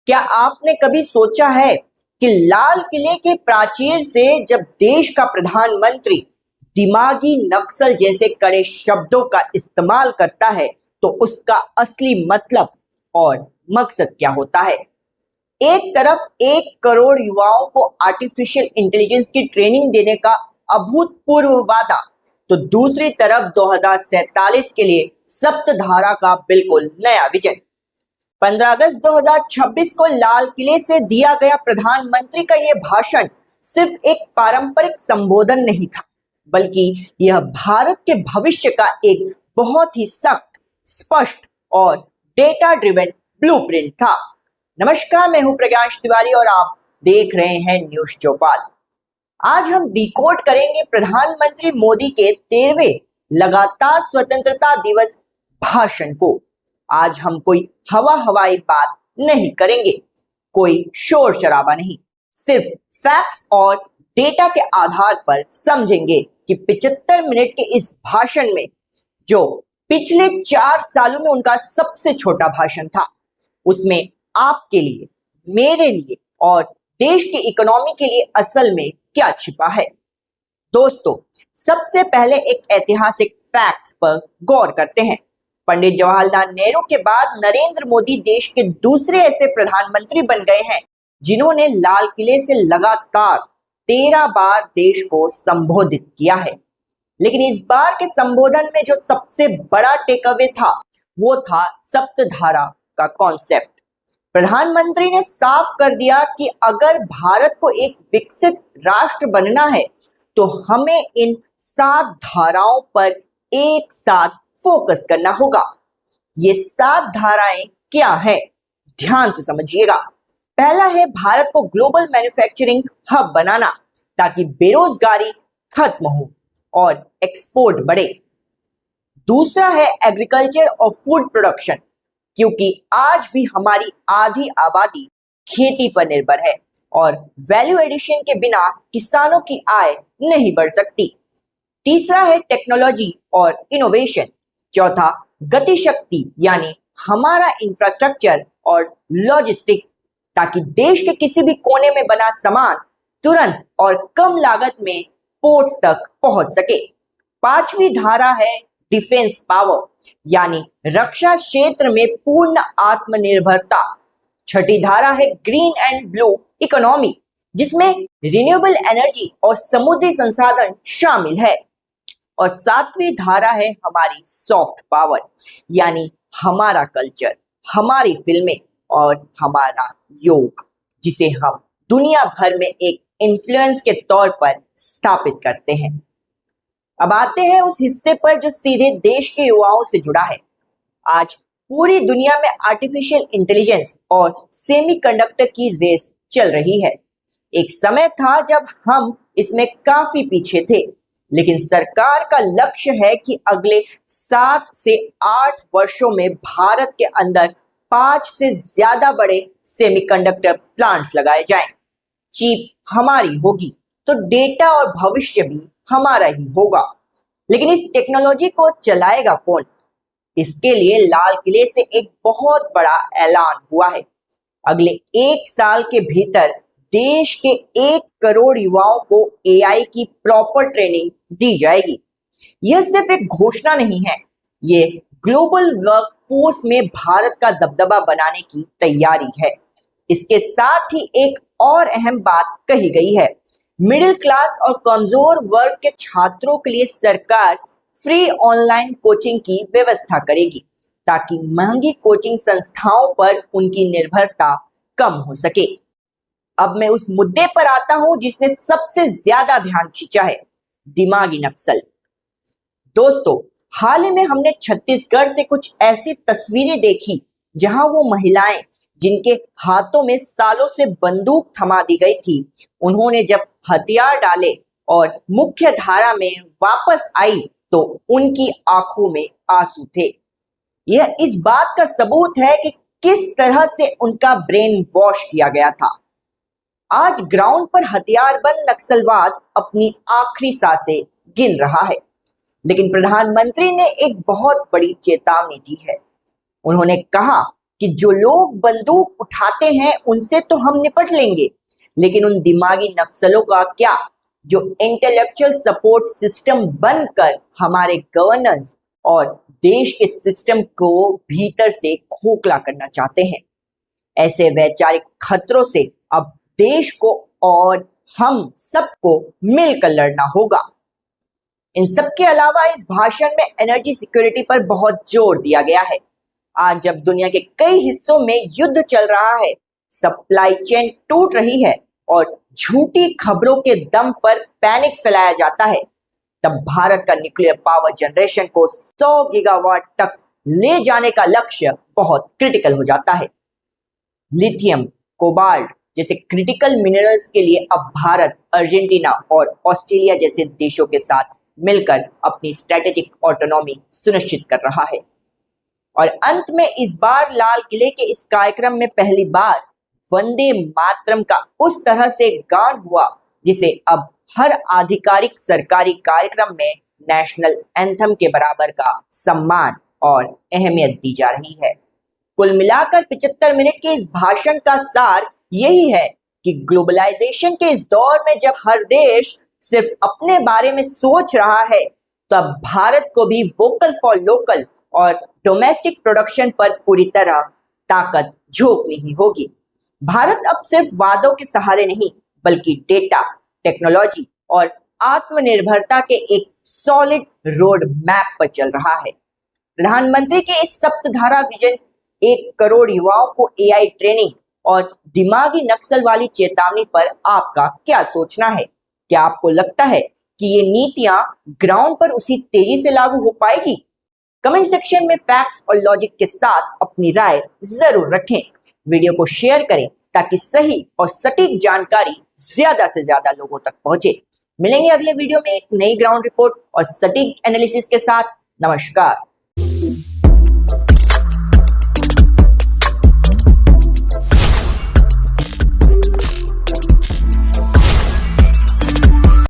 क्या आपने कभी सोचा है कि लाल किले के प्राचीर से जब देश का प्रधानमंत्री दिमागी नक्सल जैसे कड़े शब्दों का इस्तेमाल करता है तो उसका असली मतलब और मकसद क्या होता है? एक तरफ 1 करोड़ युवाओं को आर्टिफिशियल इंटेलिजेंस की ट्रेनिंग देने का अभूतपूर्व वादा, तो दूसरी तरफ 2047 के लिए सप्तधारा का बिल्कुल नया विजन। 15 अगस्त 2026 को लाल किले से दिया गया प्रधानमंत्री का यह भाषण सिर्फ एक पारंपरिक संबोधन नहीं था, बल्कि यह भारत के भविष्य का एक बहुत ही सख्त, स्पष्ट और डेटा ड्रिवन ब्लूप्रिंट था। नमस्कार, मैं हूं प्रज्ञांश तिवारी और आप देख रहे हैं न्यूज चौपाल। आज हम डिकोड करेंगे प्रधानमंत्री मोदी के 13वें लगातार स्वतंत्रता दिवस भाषण को। आज हम कोई हवाई बात नहीं करेंगे, कोई शोर शराबा नहीं, सिर्फ फैक्ट्स और डेटा के आधार पर समझेंगे कि 75 मिनट के इस भाषण में, जो पिछले 4 सालों में उनका सबसे छोटा भाषण था, उसमें आपके लिए, मेरे लिए और देश की इकोनॉमी के लिए असल में क्या छिपा है। दोस्तों, सबसे पहले एक ऐतिहासिक फैक्ट पर गौर करते हैं। पंडित जवाहरलाल नेहरू के बाद नरेंद्र मोदी देश के दूसरे ऐसे प्रधानमंत्री बन गए हैं जिन्होंने लाल किले से लगातार 13 बार देश को संबोधित किया है। लेकिन इस बार के संबोधन में जो सबसे बड़ा टेक अवे था, वो था सप्तधारा का कॉन्सेप्ट। प्रधानमंत्री ने साफ कर दिया कि अगर भारत को एक विकसित राष्ट्र बनना है तो हमें इन 7 धाराओं पर एक साथ फोकस करना होगा। ये 7 धाराएं क्या है, ध्यान से समझिएगा। पहला है भारत को ग्लोबल मैन्युफैक्चरिंग हब बनाना ताकि बेरोजगारी खत्म हो और एक्सपोर्ट बढ़े। दूसरा है एग्रीकल्चर और फूड प्रोडक्शन, क्योंकि आज भी हमारी आधी आबादी खेती पर निर्भर है और वैल्यू एडिशन के बिना किसानों की आय नहीं बढ़ सकती। तीसरा है टेक्नोलॉजी और इनोवेशन। चौथा गति शक्ति, यानी हमारा इंफ्रास्ट्रक्चर और लॉजिस्टिक, ताकि देश के किसी भी कोने में बना सामान तुरंत और कम लागत में पोर्ट्स तक पहुंच सके। 5वीं धारा है डिफेंस पावर, यानी रक्षा क्षेत्र में पूर्ण आत्मनिर्भरता। 6ठी धारा है ग्रीन एंड ब्लू इकोनॉमी, जिसमें रिन्यूएबल एनर्जी और समुद्री संसाधन शामिल है। और 7वीं धारा है हमारी सॉफ्ट पावर, यानी हमारा कल्चर, हमारी फिल्में और हमारा योग, जिसे हम दुनिया भर में एक इन्फ्लुएंस के तौर पर स्थापित करते हैं। अब आते हैं उस हिस्से पर जो सीधे देश के युवाओं से जुड़ा है। आज पूरी दुनिया में आर्टिफिशियल इंटेलिजेंस और सेमीकंडक्टर की रेस चल रही है। एक समय था जब हम इसमें काफी पीछे थे, लेकिन सरकार का लक्ष्य है कि अगले 7 से 8 वर्षों में भारत के अंदर 5 से ज्यादा बड़े सेमीकंडक्टर प्लांट्स लगाए जाएं। चिप हमारी होगी तो डेटा और भविष्य भी हमारा ही होगा। लेकिन इस टेक्नोलॉजी को चलाएगा कौन? इसके लिए लाल किले से एक बहुत बड़ा ऐलान हुआ है। अगले 1 साल के भीतर देश के 1 करोड़ युवाओं को एआई की प्रॉपर ट्रेनिंग दी जाएगी। यह सिर्फ एक घोषणा नहीं है, ये ग्लोबल वर्कफोर्स में भारत का दबदबा बनाने की तैयारी है। इसके साथ ही एक और अहम बात कही गई है। मिडिल क्लास और कमजोर वर्ग के छात्रों के लिए सरकार फ्री ऑनलाइन कोचिंग की व्यवस्था करेगी ताकि महंगी कोचिंग संस्थाओं पर उनकी निर्भरता कम हो सके। अब मैं उस मुद्दे पर आता हूं जिसने सबसे ज्यादा ध्यान खींचा है, दिमागी नक्सल। दोस्तों, हाल ही में हमने छत्तीसगढ़ से कुछ ऐसी तस्वीरें देखी जहां वो महिलाएं जिनके हाथों में सालों से बंदूक थमा दी गई थी, उन्होंने जब हथियार डाले और मुख्य धारा में वापस आई तो उनकी आंखों में आंसू थे। यह इस बात का सबूत है कि किस तरह से उनका ब्रेन वॉश किया गया था। आज ग्राउंड पर हथियारबंद नक्सलवाद अपनी आखिरी सांसें गिन रहा है, लेकिन प्रधानमंत्री ने एक बहुत बड़ी चेतावनी दी है। उन्होंने कहा कि जो लोग बंदूक उठाते हैं उनसे तो हम निपट लेंगे, लेकिन उन दिमागी नक्सलों का क्या जो इंटेलेक्चुअल सपोर्ट सिस्टम बनकर हमारे गवर्नेंस और देश के सिस्टम को भीतर से खोखला करना चाहते हैं। ऐसे वैचारिक खतरों से अब देश को और हम सबको मिलकर लड़ना होगा। इन सब के अलावा इस भाषण में एनर्जी सिक्योरिटी पर बहुत जोर दिया गया है। आज जब दुनिया के कई हिस्सों में युद्ध चल रहा है, सप्लाई चेन टूट रही है और झूठी खबरों के दम पर पैनिक फैलाया जाता है, तब भारत का न्यूक्लियर पावर जनरेशन को 100 गीगावाट तक ले जाने का लक्ष्य बहुत क्रिटिकल हो जाता है। लिथियम, कोबाल्ट जैसे क्रिटिकल मिनरल्स के लिए अब भारत अर्जेंटीना और ऑस्ट्रेलिया जैसे देशों के साथ मिलकर अपनी स्ट्रेटेजिक ऑटोनॉमी सुनिश्चित कर रहा है। और अंत में इस बार लाल किले के इस कार्यक्रम में पहली बार वंदे मातरम का उस तरह से गान हुआ जिसे अब हर आधिकारिक सरकारी कार्यक्रम में नेशनल एंथम के बराबर का सम्मान और अहमियत दी जा रही है। कुल मिलाकर 75 मिनट के इस भाषण का सार यही है कि ग्लोबलाइजेशन के इस दौर में जब हर देश सिर्फ अपने बारे में सोच रहा है, तब भारत को भी वोकल फॉर लोकल और डोमेस्टिक प्रोडक्शन पर पूरी तरह ताकत झोंकनी ही होगी। भारत अब सिर्फ वादों के सहारे नहीं, बल्कि डेटा, टेक्नोलॉजी और आत्मनिर्भरता के एक सॉलिड रोड मैप पर चल रहा है। प्रधानमंत्री के इस सप्तधारा विजन 1 करोड़ युवाओं को एआई ट्रेनिंग और दिमागी नक्सल वाली चेतावनी पर आपका क्या सोचना है? क्या आपको लगता है कि ये नीतियां ग्राउंड पर उसी तेजी से लागू हो पाएगी? कमेंट सेक्शन में फैक्ट्स और लॉजिक के साथ अपनी राय जरूर रखें। वीडियो को शेयर करें ताकि सही और सटीक जानकारी ज्यादा से ज्यादा लोगों तक पहुंचे। मिलेंगे अगले वीडियो में एक नई ग्राउंड रिपोर्ट और सटीक एनालिसिस के साथ। नमस्कार।